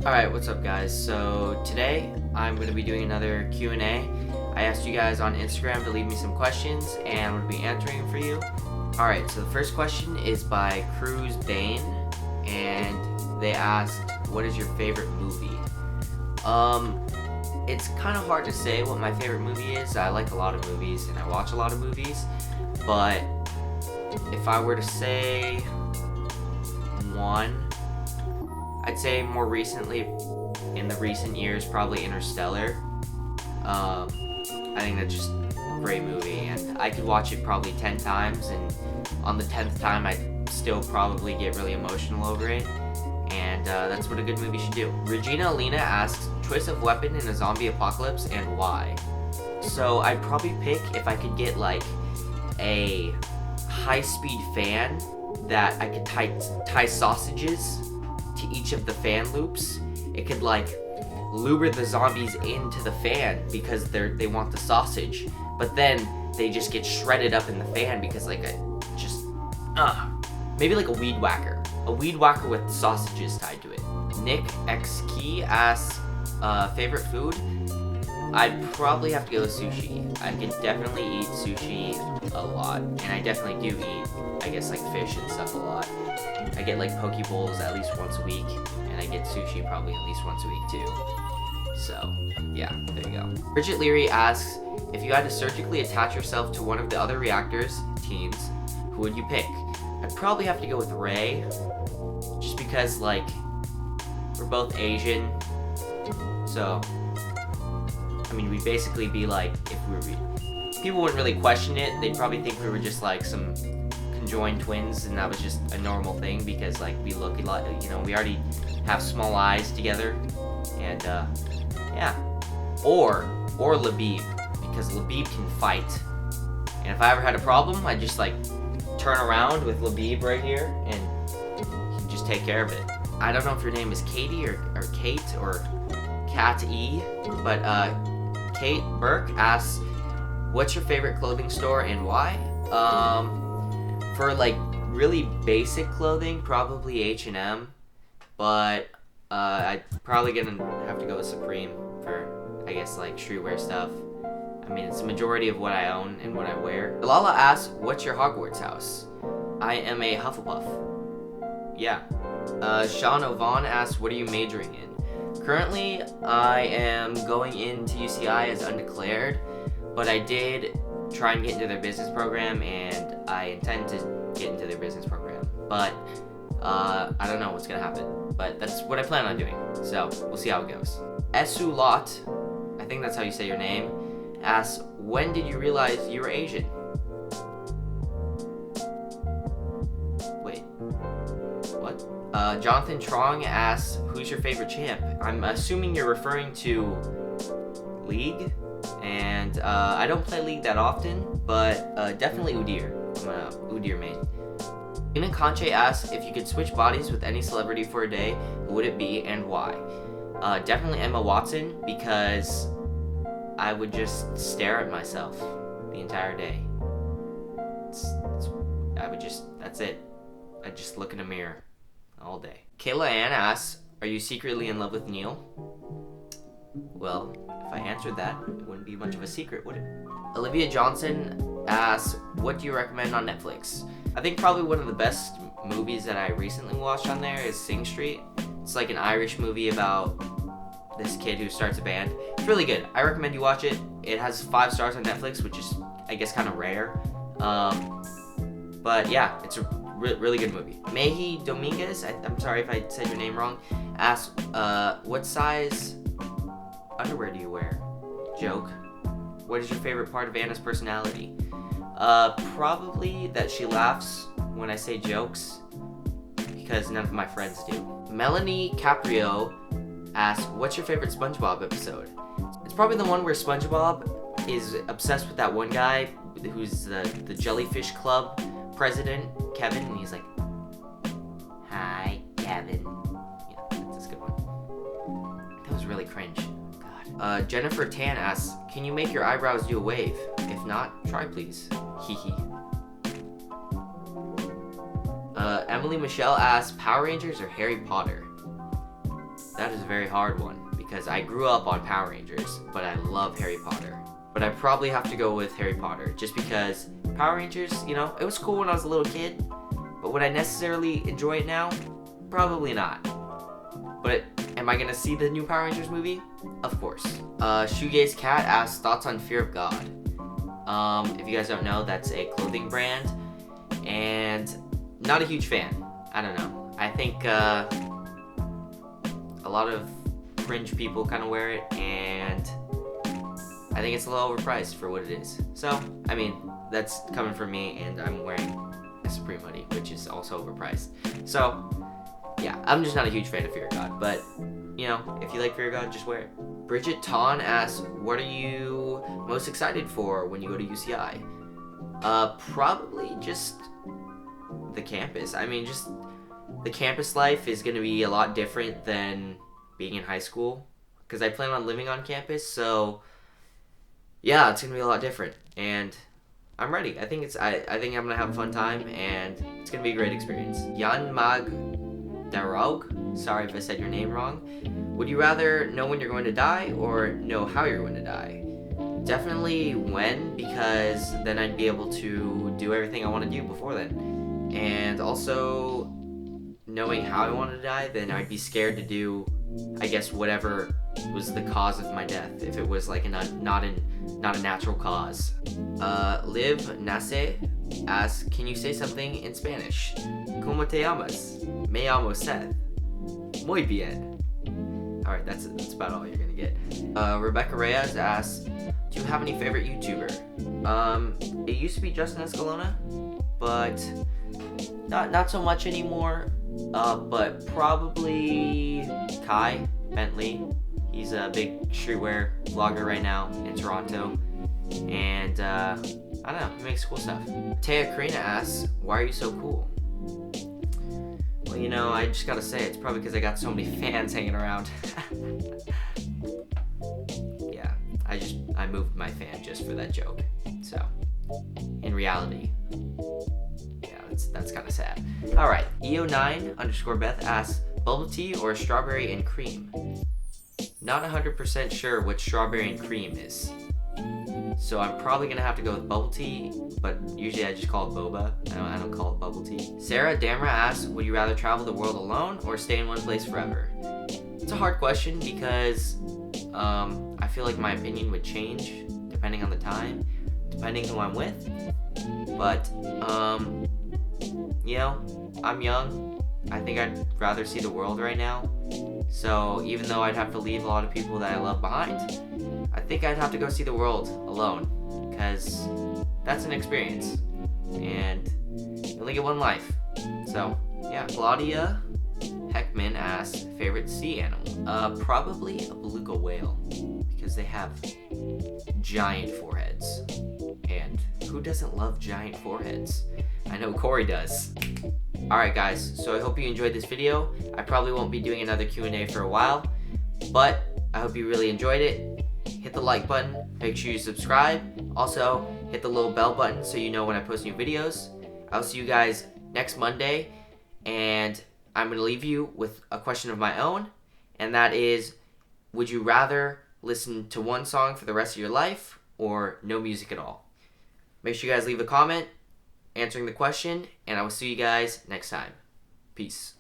Alright, what's up guys? So today I'm going to be doing another Q&A. I asked you guys on Instagram to leave me some questions and I'm going to be answering them for you. Alright, so the first question is by Cruz Bane and they asked, what is your favorite movie? It's kind of hard to say what my favorite movie is. I like a lot of movies and I watch a lot of movies, but if I were to say one, I'd say more recently, in the recent years, probably Interstellar. I think that's just a great movie, and I could watch it probably 10 times, and on the 10th time, I'd still probably get really emotional over it, and that's what a good movie should do. Regina Alina asks, choice of weapon in a zombie apocalypse, and why? So I'd probably pick, if I could get, like, a high-speed fan that I could tie sausages to each of the fan loops. It could like lure the zombies into the fan because they want the sausage, but then they just get shredded up in the fan because like maybe like a weed whacker with sausages tied to it. Nick X Key asks, favorite food? I'd probably have to go with sushi. I could definitely eat sushi a lot, and I definitely do eat, I guess, like fish and stuff a lot. I get like poke bowls at least once a week, and I get sushi probably at least once a week too. So, yeah, there you go. Bridget Leary asks, if you had to surgically attach yourself to one of the other reactors, teens, who would you pick? I'd probably have to go with Ray, just because, like, we're both Asian, so I mean, we'd basically be like, people wouldn't really question it. They'd probably think we were just like some conjoined twins, and that was just a normal thing because like we look a lot, we already have small eyes together, and yeah. Or Labib, because Labib can fight, and if I ever had a problem, I'd just like turn around with Labib right here, and he can just take care of it. I don't know if your name is Katie or Kate or Cat E, but Kate Burke asks, what's your favorite clothing store and why? For like really basic clothing, probably H&M, but I'd probably gonna have to go with Supreme for, I guess, like streetwear stuff. I mean, it's the majority of what I own and what I wear. Lala asks, what's your Hogwarts house? I am a Hufflepuff. Yeah. Sean Ovan asks, what are you majoring in? Currently, I am going into UCI as undeclared, but I did try and get into their business program, and I intend to get into their business program. But I don't know what's gonna happen, but that's what I plan on doing. So we'll see how it goes. Esu Lot, I think that's how you say your name, asks, when did you realize you were Asian? Wait, what? Jonathan Trong asks, who's your favorite champ? I'm assuming you're referring to League, and I don't play League that often, but definitely Udyr. I'm a Udyr main. Ina Conche asks, if you could switch bodies with any celebrity for a day, who would it be and why? Definitely Emma Watson, because I would just stare at myself the entire day. That's it. I'd just look in a mirror all day. Kayla Ann asks, are you secretly in love with Neil? Well, if I answered that, it wouldn't be much of a secret, would it? Olivia Johnson asks, what do you recommend on Netflix? I think probably one of the best movies that I recently watched on there is Sing Street. It's like an Irish movie about this kid who starts a band. It's really good. I recommend you watch it. It has 5 stars on Netflix, which is, I guess, kind of rare. But yeah, it's a really good movie. Mehi Dominguez, I'm sorry if I said your name wrong, asks, what size underwear do you wear? Joke. What is your favorite part of Anna's personality? Probably that she laughs when I say jokes, because none of my friends do. Melanie Caprio asks, what's your favorite Spongebob episode? It's probably the one where Spongebob is obsessed with that one guy who's the Jellyfish Club president, Kevin, and he's like, hi, Kevin. Yeah, that's a good one. That was really cringe. God. Jennifer Tan asks, can you make your eyebrows do a wave? If not, try please. Hee. Emily Michelle asks, Power Rangers or Harry Potter? That is a very hard one because I grew up on Power Rangers, but I love Harry Potter. But I probably have to go with Harry Potter just because Power Rangers, you know, it was cool when I was a little kid, but would I necessarily enjoy it now? Probably not. But am I gonna see the new Power Rangers movie? Of course. Shoegaze Cat asks thoughts on Fear of God. If you guys don't know, that's a clothing brand, and not a huge fan. I don't know. I think a lot of cringe people kind of wear it, and I think it's a little overpriced for what it is. So, I mean, that's coming from me, and I'm wearing a Supreme hoodie, which is also overpriced. So, yeah, I'm just not a huge fan of Fear of God, but, you know, if you like Fear of God, just wear it. Bridget Ton asks, what are you most excited for when you go to UCI? Probably just the campus. I mean, just the campus life is going to be a lot different than being in high school, because I plan on living on campus, so yeah, it's going to be a lot different, and I'm ready. I think I'm going to have a fun time, and it's going to be a great experience. Jan Mag Darog, sorry if I said your name wrong. Would you rather know when you're going to die or know how you're going to die? Definitely when, because then I'd be able to do everything I want to do before then. And also, knowing how I want to die, then I'd be scared to do, I guess, whatever was the cause of my death, if it was like not a natural cause. Liv Nase asks, can you say something in Spanish? ¿Cómo te llamas? Me llamo Seth. Muy bien. Alright, that's about all you're gonna get. Rebecca Reyes asks, do you have any favorite YouTuber? It used to be Justin Escalona, but not so much anymore. But probably Kai Bentley. He's a big streetwear vlogger right now in Toronto, and I don't know, he makes cool stuff. Taya Karina asks, why are you so cool? Well, you know, I just gotta say, it's probably because I got so many fans hanging around. Yeah, I moved my fan just for that joke. So, in reality, yeah, that's kind of sad. Alright, EO9_Beth asks, bubble tea or strawberry and cream? Not 100% sure what strawberry and cream is. So I'm probably gonna have to go with bubble tea, but usually I just call it boba. I don't call it bubble tea. Sarah Damra asks, would you rather travel the world alone or stay in one place forever? It's a hard question because I feel like my opinion would change depending on the time, depending who I'm with. But you know, I'm young. I think I'd rather see the world right now. So even though I'd have to leave a lot of people that I love behind, I think I'd have to go see the world alone, because that's an experience, and you only get one life. So yeah. Claudia Heckman asks, favorite sea animal? Probably a beluga whale, because they have giant foreheads, and who doesn't love giant foreheads? I know Corey does. Alright guys, so I hope you enjoyed this video. I probably won't be doing another Q&A for a while, but I hope you really enjoyed it. Hit the like button, make sure you subscribe. Also, hit the little bell button so you know when I post new videos. I'll see you guys next Monday, and I'm going to leave you with a question of my own, and that is, would you rather listen to one song for the rest of your life or no music at all? Make sure you guys leave a comment answering the question, and I will see you guys next time. Peace.